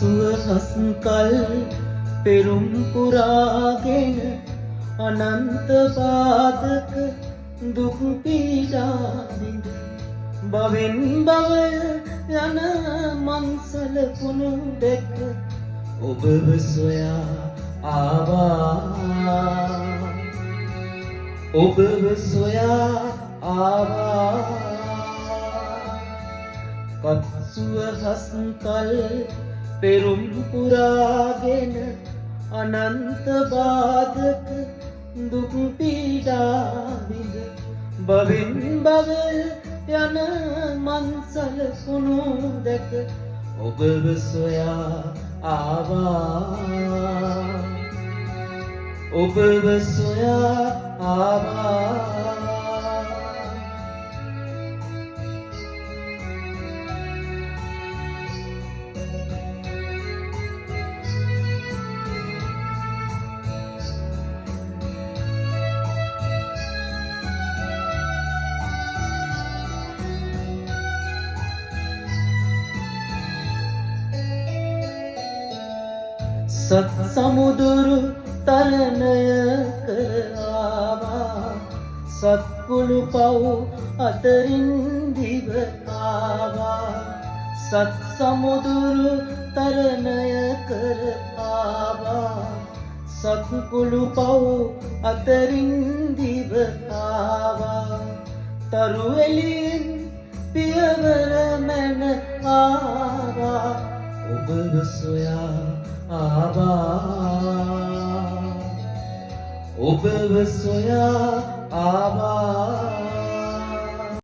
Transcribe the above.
සුවහස්කල් පෙරුම් පුරාගෙන අනන්ත බාධක දුක් පීඩා විඳ භවෙන් භවය යන මන්සල පුණු දැක ඔබව සොයා ආවා ඔබව සොයා ආවා සුවහස්කල් පෙරුම් පුරාගෙන අනන්ත බාධක දුක් පීඩා විඳ භවෙන් භවය යන මන්සල පුණු දැක ඔබව සොයා ආවා ඔබව සොයා ආවා සත් සමුදුරු තරණය කර ආවා සත්කුළු පව් අතරින් දිව ආවා සත් සමුදුරු තරණය කර ආවා සත්කුළු පව් අතරින් දිව ආවා තරු එළියෙන් පියවර මැන ආවා ඔබව සොයා ආවා ඔබව සොයා ආවා